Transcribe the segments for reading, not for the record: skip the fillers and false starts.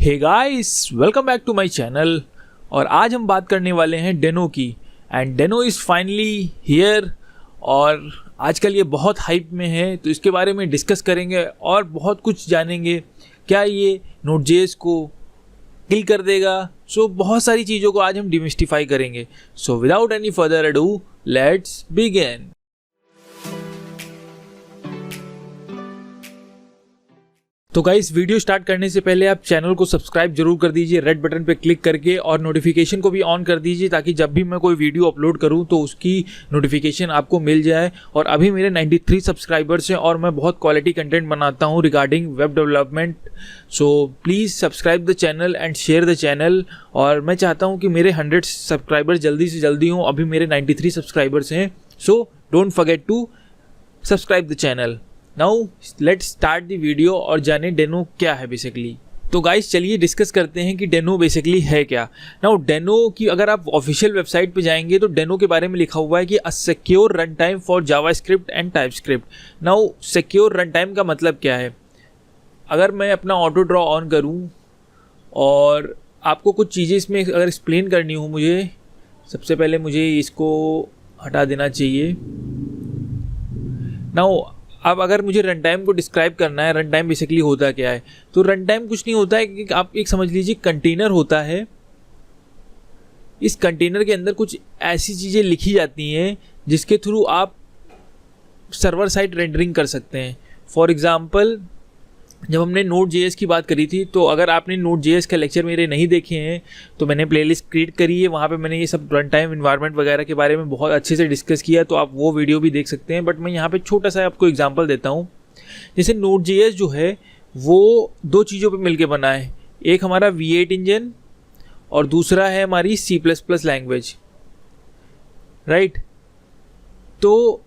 Hey guys, welcome back to my channel. और आज हम बात करने वाले हैं डेनो की। And Deno is finally here और आजकल ये बहुत हाइप में है, तो इसके बारे में डिस्कस करेंगे और बहुत कुछ जानेंगे। क्या ये Node.js को किल कर देगा? सो बहुत सारी चीज़ों को आज हम डिमिस्टिफाई करेंगे। So without any further ado, let's begin. तो गाइस, वीडियो स्टार्ट करने से पहले आप चैनल को सब्सक्राइब जरूर कर दीजिए रेड बटन पे क्लिक करके, और नोटिफिकेशन को भी ऑन कर दीजिए ताकि जब भी मैं कोई वीडियो अपलोड करूं तो उसकी नोटिफिकेशन आपको मिल जाए। और अभी मेरे 93 सब्सक्राइबर्स हैं और मैं बहुत क्वालिटी कंटेंट बनाता हूं regarding web development. So please subscribe the channel and share the channel. और मैं चाहता हूँ कि मेरे 100 सब्सक्राइबर्स जल्दी से जल्दी हों। अभी मेरे 93 सब्सक्राइबर्स हैं, so don't forget to subscribe the channel. Now let's start the video और जाने डेनो क्या है बेसिकली। तो गाइस, चलिए डिस्कस करते हैं कि डेनो बेसिकली है क्या। नाउ डेनो की अगर आप ऑफिशियल वेबसाइट पे जाएंगे तो डेनो के बारे में लिखा हुआ है कि a secure run time for JavaScript and TypeScript. Now secure run time का मतलब क्या है? अगर मैं अपना ऑटो ड्रॉ ऑन करूँ और आपको कुछ चीज़ें इसमें अगर एक्सप्लेन करनी हो, मुझे सबसे पहले मुझे इसको हटा देना चाहिए। नाउ अब अगर मुझे रन टाइम को डिस्क्राइब करना है, रन टाइम बेसिकली होता क्या है, तो रन टाइम कुछ नहीं होता है कि आप एक समझ लीजिए कंटेनर होता है। इस कंटेनर के अंदर कुछ ऐसी चीज़ें लिखी जाती हैं जिसके थ्रू आप सर्वर साइड रेंडरिंग कर सकते हैं। फॉर एग्जांपल, जब हमने Node.js की बात करी थी, तो अगर आपने Node.js का लेक्चर मेरे नहीं देखे हैं तो मैंने प्लेलिस्ट क्रिएट करी है, वहाँ पे मैंने ये सब रन टाइम इन्वायरमेंट वगैरह के बारे में बहुत अच्छे से डिस्कस किया, तो आप वो वीडियो भी देख सकते हैं। बट मैं यहाँ पे छोटा सा आपको एग्जांपल देता हूँ। जैसे Node.js जो है वो दो चीज़ों पे मिलके बना है। एक हमारा V8 इंजन और दूसरा है हमारी C++ लैंग्वेज, राइट। तो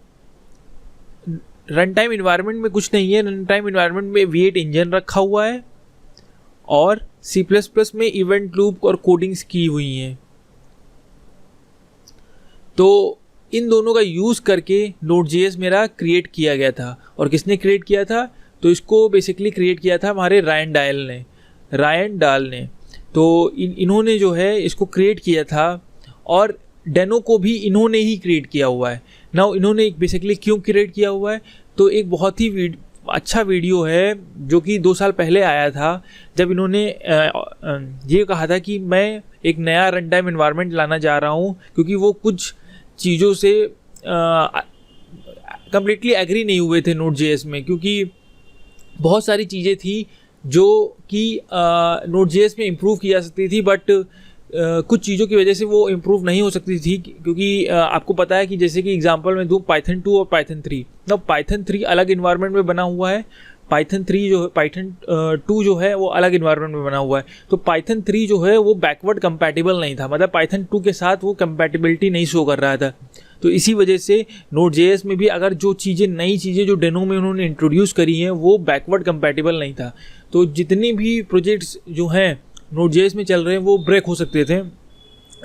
रन टाइम इन्वायरमेंट में कुछ नहीं है। रन टाइम इन्वायरमेंट में V8 इंजन रखा हुआ है और C++ में इवेंट लूप और कोडिंग्स की हुई हैं। तो इन दोनों का यूज़ करके Node.js मेरा क्रिएट किया गया था। और किसने क्रिएट किया था? तो इसको बेसिकली क्रिएट किया था हमारे रायन डाल ने। तो इन्होंने जो है इसको क्रिएट किया था, और डेनो को भी इन्होंने ही क्रिएट किया हुआ है। नाउ इन्होंने बेसिकली क्यों क्रिएट किया हुआ है? तो एक बहुत ही अच्छा वीडियो है जो कि 2 साल पहले आया था, जब इन्होंने ये कहा था कि मैं एक नया रन टाइम इन्वायरमेंट लाना चाह रहा हूँ, क्योंकि वो कुछ चीज़ों से कम्प्लीटली एग्री नहीं हुए थे Node.js में, क्योंकि बहुत सारी चीज़ें थी जो कि Node.js में इम्प्रूव की जा सकती थी, बट कुछ चीज़ों की वजह से वो इम्प्रूव नहीं हो सकती थी। क्योंकि आपको पता है कि जैसे कि एग्जांपल में दूँ Python 2 और Python 3। ना Python 3 अलग इन्वायरमेंट में बना हुआ है, Python 2 जो है वो अलग इन्वायरमेंट में बना हुआ है। तो Python 3 जो है वो बैकवर्ड कंपैटिबल नहीं था, मतलब Python 2 के साथ वो कंपैटिबिलिटी नहीं शो कर रहा था। तो इसी वजह से Node.js में भी अगर जो नई चीज़ें जो डेनो में उन्होंने इंट्रोड्यूस करी हैं वो बैकवर्ड कंपैटिबल नहीं था। तो जितनी भी प्रोजेक्ट्स जो हैं Node.js में चल रहे हैं वो ब्रेक हो सकते थे।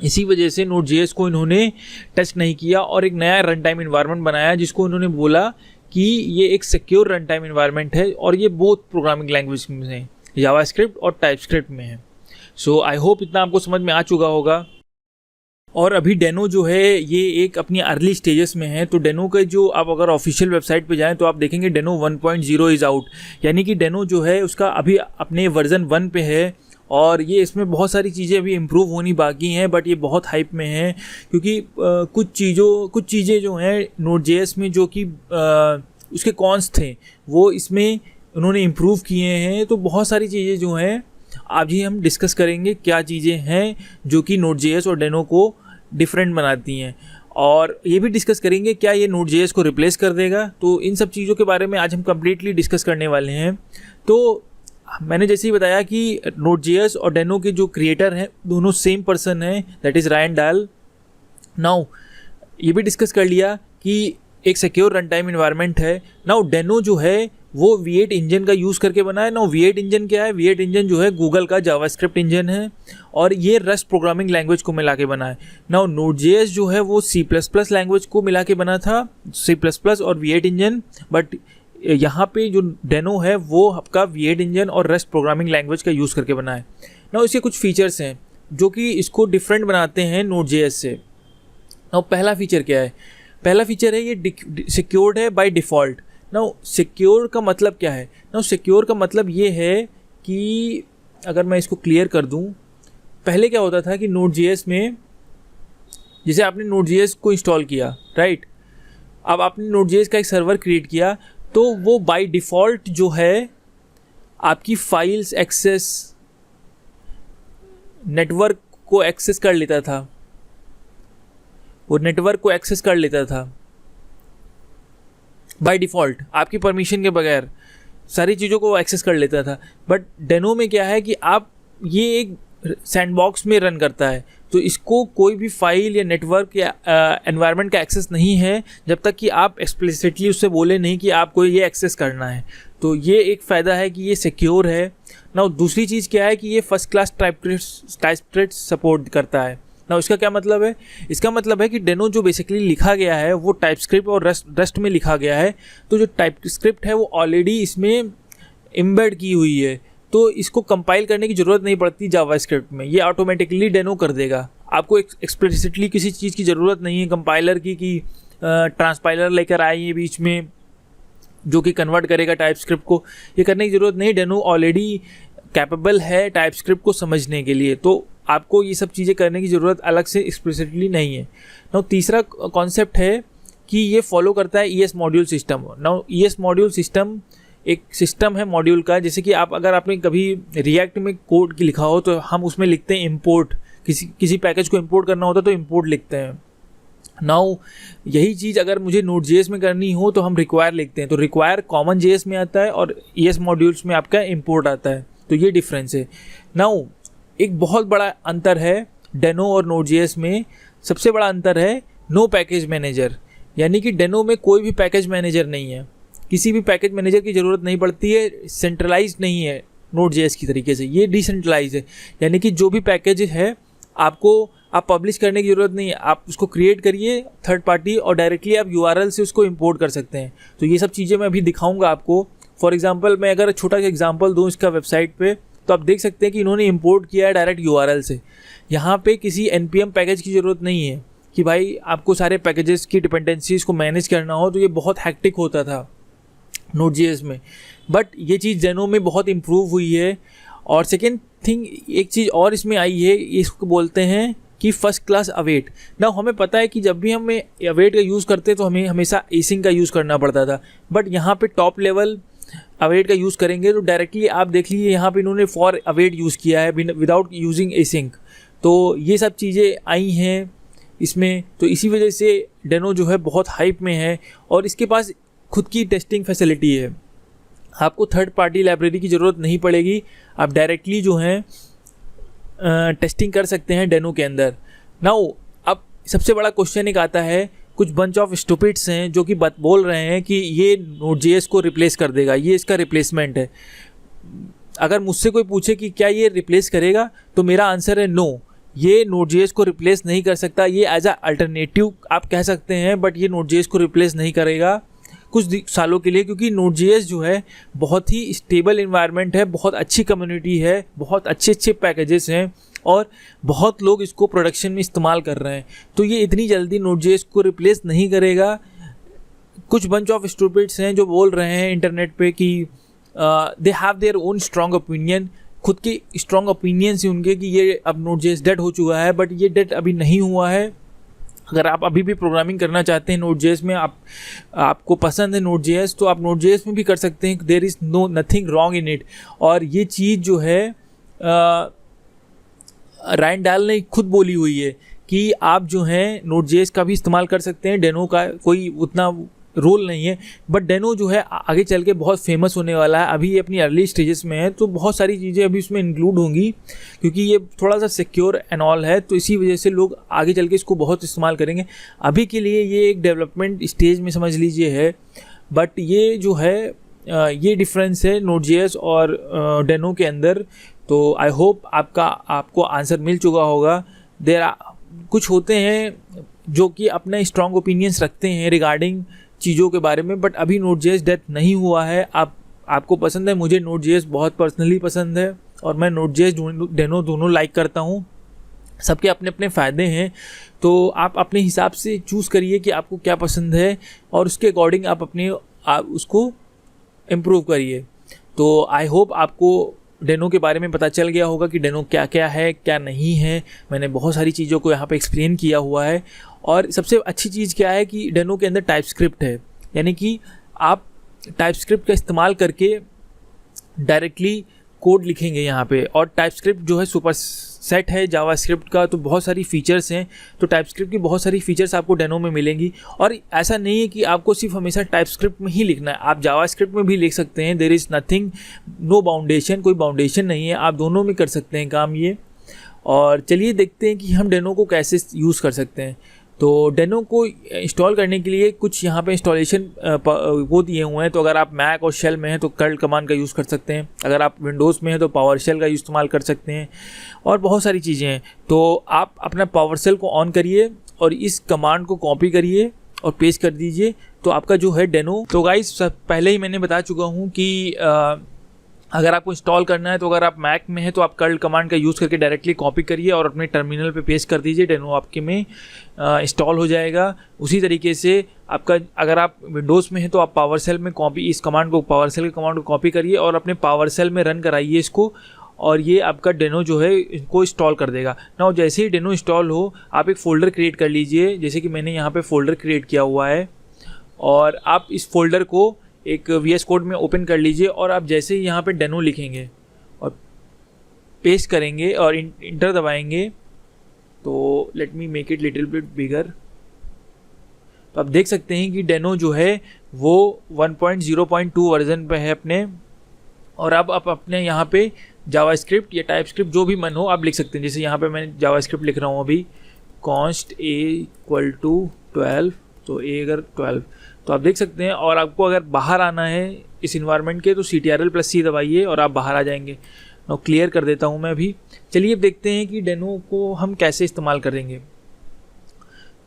इसी वजह से Node.js को इन्होंने टच नहीं किया और एक नया रन टाइम इन्वायरमेंट बनाया, जिसको इन्होंने बोला कि ये एक सिक्योर रन टाइम इन्वायरमेंट है, और ये बोथ प्रोग्रामिंग लैंग्वेज में है, जावास्क्रिप्ट और टाइपस्क्रिप्ट में है। सो आई होप इतना आपको समझ में आ चुका होगा। और अभी डेनो जो है ये एक अपनी अर्ली स्टेजेस में है। तो डेनो के जो आप अगर ऑफिशियल वेबसाइट पे जाएं तो आप देखेंगे डेनो 1.0 इज़ आउट, यानी कि डेनो जो है उसका अभी अपने वर्जन 1 पे है। और ये इसमें बहुत सारी चीज़ें अभी इम्प्रूव होनी बाकी हैं, बट ये बहुत हाइप में है, क्योंकि कुछ चीज़ें जो हैं Node.js में जो कि उसके कॉन्स थे वो इसमें उन्होंने इम्प्रूव किए हैं। तो बहुत सारी चीज़ें जो हैं आज ही हम डिस्कस करेंगे, क्या चीज़ें हैं जो कि Node.js और डेनो को डिफरेंट बनाती हैं, और ये भी डिस्कस करेंगे क्या ये Node.js को रिप्लेस कर देगा। तो इन सब चीज़ों के बारे में आज हम कम्प्लीटली डिस्कस करने वाले हैं। तो मैंने जैसे ही बताया कि Node.js और डेनो के जो क्रिएटर हैं दोनों सेम पर्सन हैं, दैट इज़ रायन डाल। नाउ ये भी डिस्कस कर लिया कि एक सिक्योर रन टाइम इन्वायरमेंट है। नाउ डेनो जो है वो V8 इंजन का यूज़ करके बना है। नाउ V8 इंजन क्या है? V8 इंजन जो है गूगल का जावास्क्रिप्ट इंजन है, और ये रस्ट प्रोग्रामिंग लैंग्वेज को मिला के बना है। नाउ Node.js जो है वो C++ लैंग्वेज को मिला के बना था, C++ और V8 इंजन, बट यहाँ पे जो डेनो है वो आपका V8 इंजन और रस्ट प्रोग्रामिंग लैंग्वेज का यूज़ करके बना है ना। इसके कुछ फीचर्स हैं जो कि इसको डिफरेंट बनाते हैं Node.js से। ना पहला फीचर क्या है? पहला फीचर है ये सिक्योर्ड है बाय डिफ़ॉल्ट। ना सिक्योर का मतलब क्या है? ना सिक्योर का मतलब ये है कि अगर मैं इसको क्लियर कर दूं, पहले क्या होता था कि Node.js में जैसे आपने Node.js को इंस्टॉल किया, राइट, अब आपने Node.js का एक सर्वर क्रिएट किया तो वो बाय डिफ़ॉल्ट जो है आपकी फाइल्स एक्सेस, नेटवर्क को एक्सेस कर लेता था, वो नेटवर्क को एक्सेस कर लेता था बाय डिफ़ॉल्ट, आपकी परमिशन के बगैर सारी चीज़ों को एक्सेस कर लेता था। बट डेनो में क्या है कि आप ये एक सैंडबॉक्स में रन करता है, तो इसको कोई भी फाइल या नेटवर्क या एनवायरनमेंट का एक्सेस नहीं है जब तक कि आप एक्सप्लिसिटली उससे बोले नहीं कि आपको ये एक्सेस करना है। तो ये एक फ़ायदा है कि ये सिक्योर है ना। दूसरी चीज़ क्या है कि ये फर्स्ट क्लास टाइपस्क्रिप्ट सपोर्ट करता है ना। इसका क्या मतलब है? इसका मतलब है कि डेनो जो बेसिकली लिखा गया है वो टाइपस्क्रिप्ट और रस्ट में लिखा गया है, तो जो टाइपस्क्रिप्ट है वो ऑलरेडी इसमें एम्बेड की हुई है, तो इसको कंपाइल करने की ज़रूरत नहीं पड़ती जावास्क्रिप्ट में, ये ऑटोमेटिकली डेनो कर देगा। आपको एक्सप्लिसिटली किसी चीज़ की ज़रूरत नहीं है कंपाइलर की कि ट्रांसपाइलर लेकर आइए बीच में जो कि कन्वर्ट करेगा टाइपस्क्रिप्ट को, ये करने की ज़रूरत नहीं। डेनो ऑलरेडी कैपेबल है टाइपस्क्रिप्ट को समझने के लिए, तो आपको ये सब चीज़ें करने की ज़रूरत अलग से एक्सप्लिसिटली नहीं है ना। तीसरा कॉन्सेप्ट है कि ये फॉलो करता है ES मॉड्यूल सिस्टम ना। ES मॉड्यूल सिस्टम एक सिस्टम है मॉड्यूल का, जैसे कि अगर आपने कभी रिएक्ट में कोड की लिखा हो तो हम उसमें लिखते हैं इंपोर्ट, किसी पैकेज को इंपोर्ट करना होता है तो इंपोर्ट लिखते हैं। नाउ यही चीज़ अगर मुझे Node.js में करनी हो तो हम रिक्वायर लिखते हैं, तो रिक्वायर कॉमन JS में आता है और ES मॉड्यूल्स में आपका इंपोर्ट आता है, तो ये डिफरेंस है। नाउ एक बहुत बड़ा अंतर है डेनो और Node.js में। सबसे बड़ा अंतर है नो पैकेज मैनेजर, यानी कि डेनो में कोई भी पैकेज मैनेजर नहीं है, किसी भी पैकेज मैनेजर की ज़रूरत नहीं पड़ती है, सेंट्रलाइज नहीं है Node.js की तरीके से, ये डिसेंट्रलाइज है। यानी कि जो भी पैकेज है आप पब्लिश करने की ज़रूरत नहीं है, आप उसको क्रिएट करिए थर्ड पार्टी और डायरेक्टली आप URL से उसको इंपोर्ट कर सकते हैं। तो ये सब चीज़ें मैं अभी दिखाऊंगा आपको। फॉर एग्जांपल मैं अगर छोटा सा एग्जांपल दूँ इसका वेबसाइट पे, तो आप देख सकते हैं कि इन्होंने इंपोर्ट किया है डायरेक्ट URL से। यहाँ पे किसी NPM पैकेज की ज़रूरत नहीं है कि भाई आपको सारे पैकेजेस की डिपेंडेंसीज को मैनेज करना हो, तो ये बहुत हैक्टिक होता था Node.js में। बट ये चीज़ डेनो में बहुत इम्प्रूव हुई है। और सेकेंड थिंग, एक चीज़ और इसमें आई है, इसको बोलते हैं कि फर्स्ट क्लास अवेट ना। हमें पता है कि जब भी हम अवेट का यूज़ करते तो हमें हमेशा एसिंग का यूज़ करना पड़ता था, बट यहाँ पे टॉप लेवल अवेट का यूज़ करेंगे तो डायरेक्टली आप देख लीजिए यहाँ पे इन्होंने फॉर अवेट यूज़ किया है विदाउट यूजिंग एसिंग। तो ये सब चीज़ें आई हैं इसमें, तो इसी वजह से डेनो जो है बहुत हाइप में है और इसके पास खुद की टेस्टिंग फैसिलिटी है। आपको थर्ड पार्टी लाइब्रेरी की ज़रूरत नहीं पड़ेगी, आप डायरेक्टली जो है टेस्टिंग कर सकते हैं डेनो के अंदर। नाउ अब सबसे बड़ा क्वेश्चन एक आता है, कुछ बंच ऑफ स्टूपिड्स हैं जो कि बोल रहे हैं कि ये Node.js को रिप्लेस कर देगा, ये इसका रिप्लेसमेंट है। अगर मुझसे कोई पूछे कि क्या ये रिप्लेस करेगा, तो मेरा आंसर है नो, ये Node.js को रिप्लेस नहीं कर सकता। ये एज अ अल्टरनेटिव आप कह सकते हैं, बट ये Node.js को रिप्लेस नहीं करेगा कुछ सालों के लिए, क्योंकि Node.js जो है बहुत ही स्टेबल इन्वायरमेंट है, बहुत अच्छी कम्युनिटी है, बहुत अच्छे पैकेजेस हैं और बहुत लोग इसको प्रोडक्शन में इस्तेमाल कर रहे हैं। तो ये इतनी जल्दी Node.js को रिप्लेस नहीं करेगा। कुछ बंच ऑफ स्टूपिड्स हैं जो बोल रहे हैं इंटरनेट पे कि they have their own strong opinion, खुद के स्ट्रॉन्ग ओपिनियंस हैं उनके कि ये अब Node.js डेड हो चुका है, बट ये डेड अभी नहीं हुआ है। अगर आप अभी भी प्रोग्रामिंग करना चाहते हैं Node.js में, आपको पसंद है Node.js, तो आप Node.js में भी कर सकते हैं। There is nothing wrong in it. और ये चीज़ जो है रायन डाल ने खुद बोली हुई है कि आप जो हैं Node.js का भी इस्तेमाल कर सकते हैं, डेनो का कोई उतना रोल नहीं है। बट डेनो जो है आगे चल के बहुत फेमस होने वाला है, अभी ये अपनी अर्ली स्टेजेस में है, तो बहुत सारी चीज़ें अभी उसमें इंक्लूड होंगी क्योंकि ये थोड़ा सा सिक्योर एंड ऑल है, तो इसी वजह से लोग आगे चल के इसको बहुत इस्तेमाल करेंगे। अभी के लिए ये एक डेवलपमेंट स्टेज में समझ लीजिए है, बट ये जो है ये डिफरेंस है Node.js और डेनो के अंदर। तो आई होप आपको आंसर मिल चुका होगा। कुछ होते हैं जो कि अपने स्ट्रॉन्ग ओपिनियंस रखते हैं रिगार्डिंग चीज़ों के बारे में, बट अभी Node.js डेथ नहीं हुआ है। आपको पसंद है, मुझे Node.js बहुत पर्सनली पसंद है और मैं Node.js डेनो दोनों लाइक करता हूँ। सबके अपने अपने फ़ायदे हैं, तो आप अपने हिसाब से चूज़ करिए कि आपको क्या पसंद है और उसके अकॉर्डिंग आप उसको इम्प्रूव करिए। तो आई होप आपको डेनो के बारे में पता चल गया होगा कि डेनो क्या क्या है, क्या नहीं है। मैंने बहुत सारी चीज़ों को यहाँ पे एक्सप्लेन किया हुआ है। और सबसे अच्छी चीज़ क्या है कि डेनो के अंदर टाइपस्क्रिप्ट है, यानी कि आप टाइपस्क्रिप्ट का इस्तेमाल करके डायरेक्टली कोड लिखेंगे यहाँ पे। और टाइपस्क्रिप्ट जो है सुपर सेट है जावास्क्रिप्ट का, तो बहुत सारी फीचर्स हैं। तो टाइपस्क्रिप्ट की बहुत सारी फीचर्स आपको डेनो में मिलेंगी। और ऐसा नहीं है कि आपको सिर्फ हमेशा टाइपस्क्रिप्ट में ही लिखना है, आप जावास्क्रिप्ट में भी लिख सकते हैं। देयर इज़ नथिंग, नो बाउंडेशन, कोई बाउंडेशन नहीं है, आप दोनों में कर सकते हैं काम ये। और चलिए देखते हैं कि हम डेनो को कैसे यूज़ कर सकते हैं। तो डेनो को इंस्टॉल करने के लिए कुछ यहाँ पे इंस्टॉलेशन वो दिए हुए हैं। तो अगर आप मैक और शेल में हैं तो कर्ल कमांड का यूज़ कर सकते हैं, अगर आप विंडोज़ में हैं तो पावर शेल का इस्तेमाल कर सकते हैं, और बहुत सारी चीज़ें हैं। तो आप अपना पावर शेल को ऑन करिए और इस कमांड को कॉपी करिए और पेस्ट कर दीजिए, तो आपका जो है डेनो। तो गाइस पहले ही मैंने बता चुका हूँ कि अगर आपको इंस्टॉल करना है तो अगर आप मैक में है तो आप कर्ल कमांड का यूज़ करके डायरेक्टली कॉपी करिए और अपने टर्मिनल पे पेस्ट कर दीजिए, डेनो आपके में इंस्टॉल हो जाएगा। उसी तरीके से आपका अगर आप विंडोज़ में है तो आप पावर शेल में इस कमांड को, पावर शेल के कमांड को कॉपी करिए और अपने पावर शेल में रन कराइए इसको, और ये आपका डेनो जो है इनको इंस्टॉल कर देगा ना। जैसे ही डेनो इंस्टॉल हो आप एक फ़ोल्डर क्रिएट कर लीजिए, जैसे कि मैंने यहाँ पे फ़ोल्डर क्रिएट किया हुआ है, और आप इस फोल्डर को एक VS कोड में ओपन कर लीजिए। और आप जैसे ही यहाँ पे डेनो लिखेंगे और पेस्ट करेंगे और इंटर दबाएंगे, तो let me make it little bit बिगर, तो आप देख सकते हैं कि डेनो जो है वो 1.0.2 वर्जन पे है अपने। और अब आप अपने यहाँ पे जावास्क्रिप्ट या टाइपस्क्रिप्ट जो भी मन हो आप लिख सकते हैं। जैसे यहाँ पे मैं जावास्क्रिप्ट लिख रहा हूँ अभी, const a = 12, तो a अगर 12, तो आप देख सकते हैं। और आपको अगर बाहर आना है इस इन्वायरमेंट के तो CTRL+C दबाइए और आप बाहर आ जाएंगे। नो क्लियर कर देता हूँ मैं अभी। चलिए अब देखते हैं कि डेनो को हम कैसे इस्तेमाल करेंगे।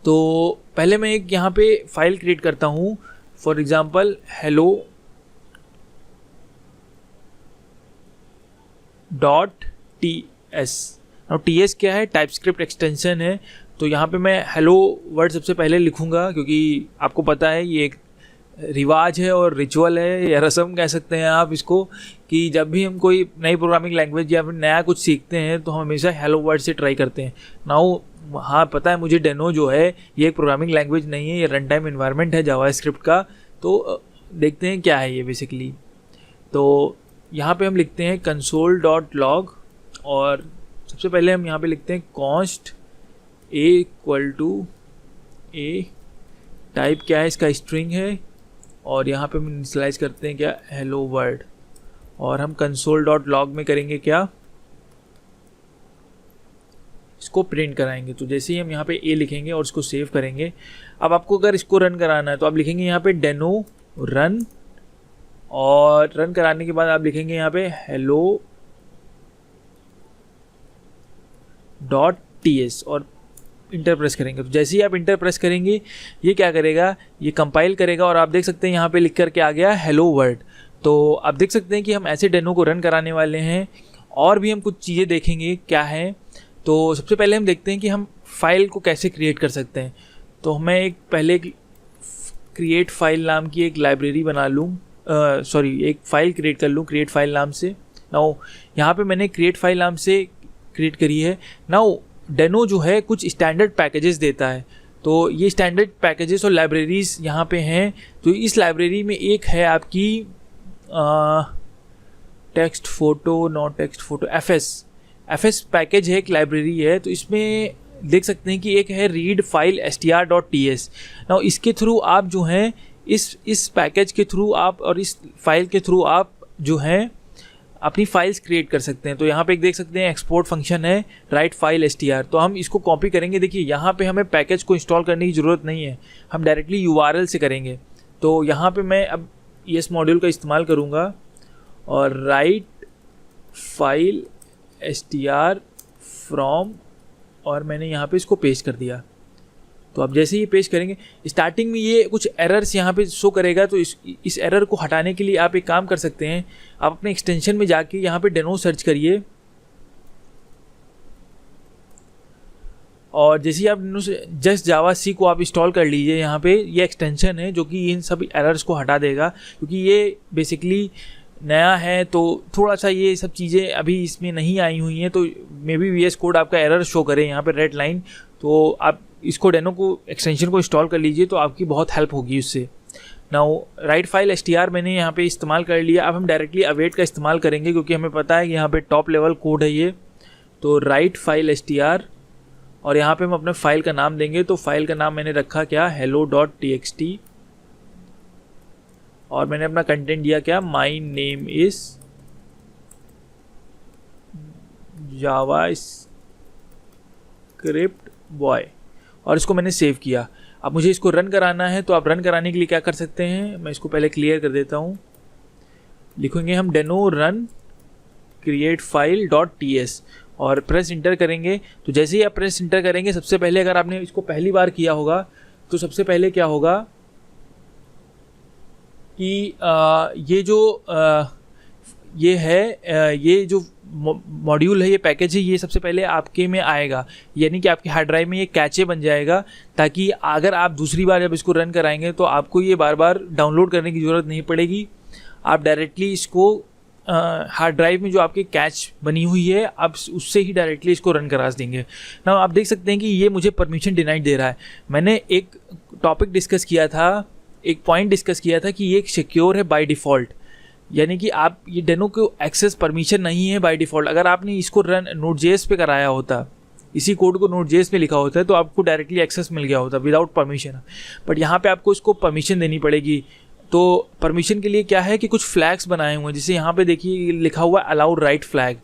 तो पहले मैं एक यहाँ पे फाइल क्रिएट करता हूँ, फॉर एग्जांपल hello.ts। और ts क्या है? टाइपस्क्रिप्ट एक्सटेंशन है। तो यहाँ पे मैं हेलो वर्ड सबसे पहले लिखूँगा, क्योंकि आपको पता है ये एक रिवाज है और रिचुअल है या रस्म कह सकते हैं आप इसको, कि जब भी हम कोई नई प्रोग्रामिंग लैंग्वेज या फिर नया कुछ सीखते हैं तो हम हमेशा हेलो वर्ड से ट्राई करते हैं। नाउ हाँ पता है मुझे, डेनो जो है ये एक प्रोग्रामिंग लैंग्वेज नहीं है, ये रन टाइम इन्वायरमेंट है जावास्क्रिप्ट का। तो देखते हैं क्या है ये बेसिकली। तो यहाँ पे हम लिखते हैं console.log, और सबसे पहले हम यहाँ पे लिखते हैं const a टाइप क्या है इसका, स्ट्रिंग है, और यहाँ पे हम इनिशियलाइज करते हैं क्या, हेलो वर्ड, और हम console.log में करेंगे क्या, इसको प्रिंट कराएंगे। तो जैसे ही हम यहाँ पे a लिखेंगे और इसको सेव करेंगे, अब आपको अगर इसको रन कराना है तो आप लिखेंगे यहाँ पे डेनो रन, और रन कराने के बाद आप लिखेंगे यहाँ पे hello.ts और इंटर प्रेस करेंगे। तो जैसे ही आप इंटर प्रेस करेंगे ये क्या करेगा, ये कंपाइल करेगा, और आप देख सकते हैं यहाँ पे लिख करके आ गया हेलो वर्ड। तो आप देख सकते हैं कि हम ऐसे डेनो को रन कराने वाले हैं। और भी हम कुछ चीज़ें देखेंगे क्या है। तो सबसे पहले हम देखते हैं कि हम फाइल को कैसे क्रिएट कर सकते हैं। तो मैं एक पहले क्रिएट फाइल नाम की एक लाइब्रेरी बना लूँ, एक फ़ाइल क्रिएट कर लूँ क्रिएट फाइल नाम से। नाउ यहाँ पे मैंने क्रिएट फाइल नाम से क्रिएट करी है। नाउ डेनो जो है कुछ स्टैंडर्ड पैकेजेस देता है, तो ये स्टैंडर्ड पैकेजेस और लाइब्रेरीज़ यहाँ पे हैं। तो इस लाइब्रेरी में एक है आपकी text photo, not text photo, F package है, एक लाइब्रेरी है। तो इसमें देख सकते हैं कि एक है रीड फाइल str.ts। नाउ इसके थ्रू आप जो हैं इस पैकेज के थ्रू आप और इस फाइल के थ्रू आप जो हैं अपनी फाइल्स क्रिएट कर सकते हैं। तो यहाँ पे देख सकते हैं एक्सपोर्ट फंक्शन है राइट फाइल str, तो हम इसको कॉपी करेंगे। देखिए यहाँ पे हमें पैकेज को इंस्टॉल करने की ज़रूरत नहीं है, हम डायरेक्टली URL से करेंगे। तो यहाँ पे मैं अब ES मॉड्यूल का इस्तेमाल करूँगा और राइट फाइल str फ्रॉम, और मैंने यहाँ पे इसको पेस्ट कर दिया। तो आप जैसे ही पेश करेंगे, स्टार्टिंग में ये कुछ एरर्स यहाँ पे शो करेगा, तो इस एरर को हटाने के लिए आप एक काम कर सकते हैं, आप अपने एक्सटेंशन में जाके यहाँ पे डेनो सर्च करिए, और जैसे ही आप जस्ट जावा सी को आप इंस्टॉल कर लीजिए, यहाँ पे ये एक्सटेंशन है जो कि इन सभी एरर्स को हटा देगा, क्योंकि ये बेसिकली नया है तो थोड़ा सा ये सब चीज़ें अभी इसमें नहीं आई हुई हैं, तो मे बी VS कोड आपका एरर शो करे यहाँ पे रेड लाइन, तो आप इसको डेनो को एक्सटेंशन को इंस्टॉल कर लीजिए, तो आपकी बहुत हेल्प होगी उससे। नाउ राइट फाइल str मैंने यहाँ पे इस्तेमाल कर लिया। अब हम डायरेक्टली अवेट का इस्तेमाल करेंगे, क्योंकि हमें पता है कि यहाँ पे टॉप लेवल कोड है ये। तो राइट फाइल str, और यहाँ पे हम अपने फाइल का नाम देंगे। तो फाइल का नाम मैंने रखा क्या, hello.txt, और मैंने अपना कंटेंट दिया क्या, my name is JavaScript boy, और इसको मैंने सेव किया। अब मुझे इसको रन कराना है, तो आप रन कराने के लिए क्या कर सकते हैं, मैं इसको पहले क्लियर कर देता हूँ। लिखेंगे हम डेनो रन क्रिएट फाइल .ts और प्रेस इंटर करेंगे। तो जैसे ही आप प्रेस इंटर करेंगे, सबसे पहले अगर आपने इसको पहली बार किया होगा, तो सबसे पहले क्या होगा कि ये जो मॉड्यूल है, ये पैकेज है, ये सबसे पहले आपके में आएगा, यानी कि आपके हार्ड ड्राइव में ये कैचे बन जाएगा, ताकि अगर आप दूसरी बार जब इसको रन कराएंगे तो आपको ये बार बार डाउनलोड करने की ज़रूरत नहीं पड़ेगी। आप डायरेक्टली इसको हार्ड ड्राइव में जो आपकी कैच बनी हुई है, आप उससे ही डायरेक्टली इसको रन करा देंगे ना। आप देख सकते हैं कि ये मुझे परमिशन डिनाइड दे रहा है। मैंने एक टॉपिक डिस्कस किया था, एक पॉइंट डिस्कस किया था कि ये सिक्योर है बाय डिफ़ॉल्ट, यानी कि आप ये डेनो को एक्सेस परमिशन नहीं है बाय डिफ़ॉल्ट। अगर आपने इसको रन Node.js पे कराया होता, इसी कोड को Node.js पे लिखा होता है, तो आपको डायरेक्टली एक्सेस मिल गया होता विदाउट परमिशन। बट यहाँ पे आपको इसको परमिशन देनी पड़ेगी। तो परमिशन के लिए क्या है कि कुछ फ्लैग्स बनाए हुए हैं, जैसे यहाँ पे देखिए लिखा हुआ है अलाउड राइट फ्लैग।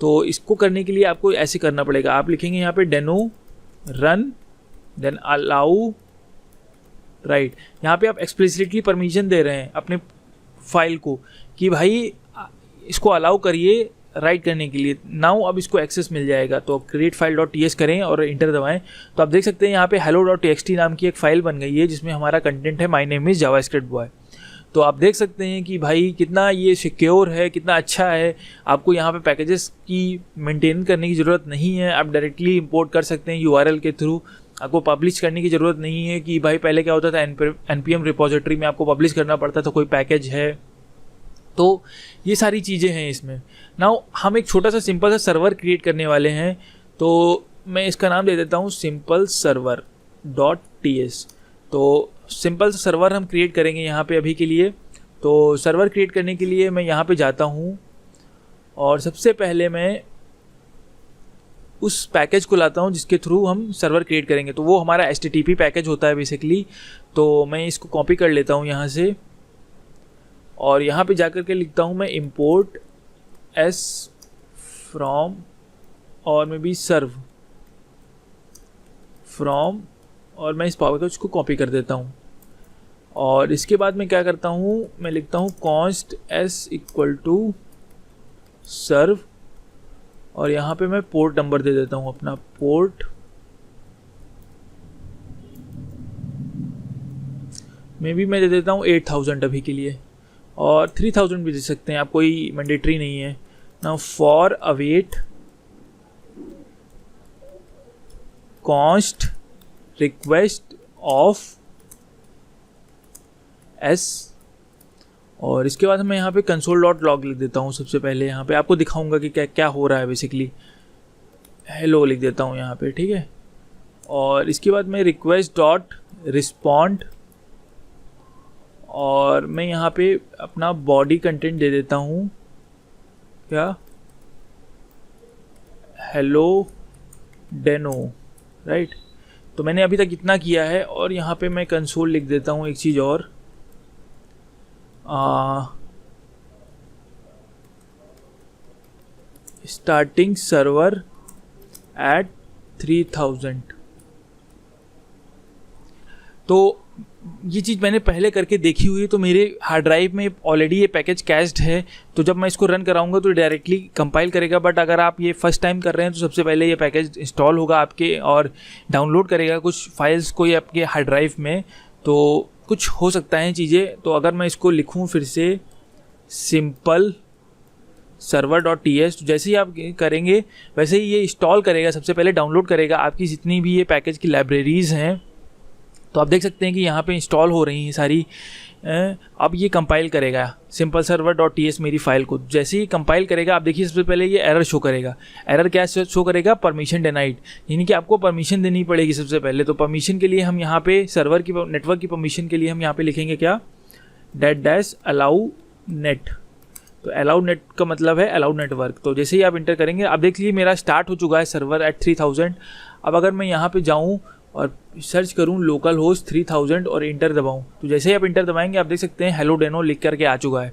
तो इसको करने के लिए आपको ऐसे करना पड़ेगा, आप लिखेंगे यहाँ पे डेनो रन देन अलाउ राइट। यहाँ पे आप एक्सप्लिसिटली परमिशन दे रहे हैं अपने फाइल को कि भाई इसको अलाउ करिए राइट करने के लिए। नाउ अब इसको एक्सेस मिल जाएगा। तो क्रिएट फाइल .ts करें और इंटर दबाएं, तो आप देख सकते हैं यहाँ पे hello.txt नाम की एक फ़ाइल बन गई है, जिसमें हमारा कंटेंट है my name is JavaScript boy. तो आप देख सकते हैं कि भाई कितना ये सिक्योर है, कितना अच्छा है। आपको यहाँ पे पैकेजेस की मेंटेन करने की ज़रूरत नहीं है, आप डायरेक्टली इंपोर्ट कर सकते हैं URL के थ्रू। आपको पब्लिश करने की ज़रूरत नहीं है कि भाई पहले क्या होता था npm रिपोजिटरी में आपको पब्लिश करना पड़ता था कोई पैकेज है। तो ये सारी चीज़ें हैं इसमें। नाउ हम एक छोटा सा सिंपल सा सर्वर क्रिएट करने वाले हैं, तो मैं इसका नाम दे देता हूँ सिंपल सर्वर .ts। तो सिंपल सा सर्वर हम क्रिएट करेंगे यहाँ पे अभी के लिए। तो सर्वर क्रिएट करने के लिए मैं यहाँ पे जाता हूँ, और सबसे पहले मैं उस पैकेज को लाता हूँ जिसके थ्रू हम सर्वर क्रिएट करेंगे। तो वो हमारा HTTP पैकेज होता है बेसिकली। तो मैं इसको कॉपी कर लेता हूँ यहाँ से, और यहाँ पे जाकर के लिखता हूँ मैं import s from और मे बी सर्व फ्रॉम, और मैं इस पैकेज को कॉपी कर देता हूँ। और इसके बाद मैं क्या करता हूँ, मैं लिखता हूँ const s equal to serve, और यहाँ पे मैं पोर्ट नंबर दे देता हूँ अपना पोर्ट में भी मैं दे देता हूँ 8000 अभी के लिए, और 3000 भी दे सकते हैं आप, कोई मैंडेटरी नहीं है। Now for await const request of S, और इसके बाद मैं यहाँ पे console.log लिख देता हूँ। सबसे पहले यहाँ पे आपको दिखाऊंगा कि क्या क्या हो रहा है। बेसिकली हेलो लिख देता हूँ यहाँ पे, ठीक है। और इसके बाद मैं request.respond, और मैं यहाँ पे अपना बॉडी कंटेंट दे देता हूँ क्या, हेलो डेनो, राइट। तो मैंने अभी तक इतना किया है, और यहाँ पे मैं कंसोल लिख देता हूँ एक चीज़ और, स्टार्टिंग सर्वर एट 3000। तो ये चीज़ मैंने पहले करके देखी हुई है, तो मेरे हार्ड ड्राइव में ऑलरेडी ये पैकेज कैश्ड है, तो जब मैं इसको रन कराऊंगा तो डायरेक्टली कंपाइल करेगा। बट अगर आप ये फर्स्ट टाइम कर रहे हैं तो सबसे पहले ये पैकेज इंस्टॉल होगा आपके और डाउनलोड करेगा कुछ फाइल्स को ये आपके हार्ड ड्राइव में, तो कुछ हो सकता है चीज़ें। तो अगर मैं इसको लिखूँ फिर से सिंपल server.ts, तो जैसे ही आप करेंगे वैसे ही ये इंस्टॉल करेगा, सबसे पहले डाउनलोड करेगा आपकी जितनी भी ये पैकेज की लाइब्रेरीज़ हैं। तो आप देख सकते हैं कि यहाँ पे इंस्टॉल हो रही हैं सारी। अब ये कंपाइल करेगा सिंपल server.ts मेरी फ़ाइल को। जैसे ही कंपाइल करेगा आप देखिए सबसे पहले ये एरर शो करेगा। एरर क्या शो करेगा? परमिशन डिनाइड, यानी कि आपको परमिशन देनी पड़ेगी सबसे पहले। तो परमिशन के लिए हम यहाँ पे सर्वर की नेटवर्क की परमिशन के लिए हम यहाँ पे लिखेंगे क्या? -allow net। तो अलाउ नेट का मतलब है अलाउ नेटवर्क। तो जैसे ही आप इंटर करेंगे आप देख लीजिए मेरा स्टार्ट हो चुका है सर्वर एट 3000। अब अगर मैं यहाँ पे जाऊँ और सर्च करूँ लोकल होस्ट 3000 और इंटर दबाऊँ, तो जैसे ही आप इंटर दबाएंगे आप देख सकते हैं हेलो डेनो लिख करके आ चुका है।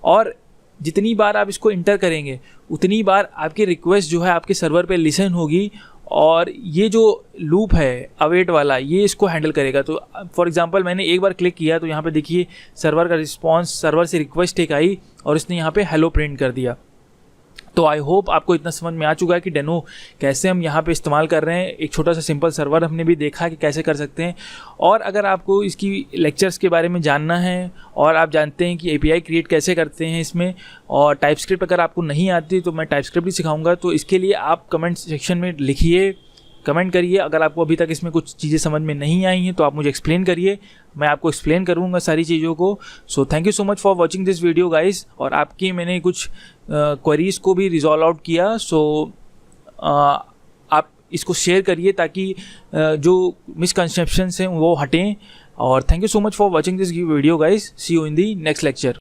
और जितनी बार आप इसको इंटर करेंगे उतनी बार आपकी रिक्वेस्ट जो है आपके सर्वर पे लिसन होगी, और ये जो लूप है अवेट वाला ये इसको हैंडल करेगा। तो फॉर एग्जांपल मैंने एक बार क्लिक किया तो यहाँ पे देखिए सर्वर का रिस्पांस, सर्वर से रिक्वेस्ट एक आई और इसने यहाँ पे हेलो प्रिंट कर दिया। तो आई होप आपको इतना समझ में आ चुका है कि डेनो कैसे हम यहाँ पे इस्तेमाल कर रहे हैं। एक छोटा सा सिंपल सर्वर हमने भी देखा कि कैसे कर सकते हैं। और अगर आपको इसकी लेक्चर्स के बारे में जानना है और आप जानते हैं कि API क्रिएट कैसे करते हैं इसमें, और टाइपस्क्रिप्ट अगर आपको नहीं आती तो मैं टाइपस्क्रिप्ट भी सिखाऊंगा, तो इसके लिए आप कमेंट सेक्शन में लिखिए, कमेंट करिए। अगर आपको अभी तक इसमें कुछ चीज़ें समझ में नहीं आई हैं तो आप मुझे एक्सप्लेन करिए, मैं आपको एक्सप्लेन करूँगा सारी चीज़ों को। So thank you so much for watching this video guys. और आपकी मैंने कुछ क्वेरीज़ को भी रिजॉल्व आउट किया। सो आप इसको शेयर करिए ताकि जो मिसकंसेप्शंस हैं वो हटें। और thank you so much for watching this video guys. See you in the next lecture.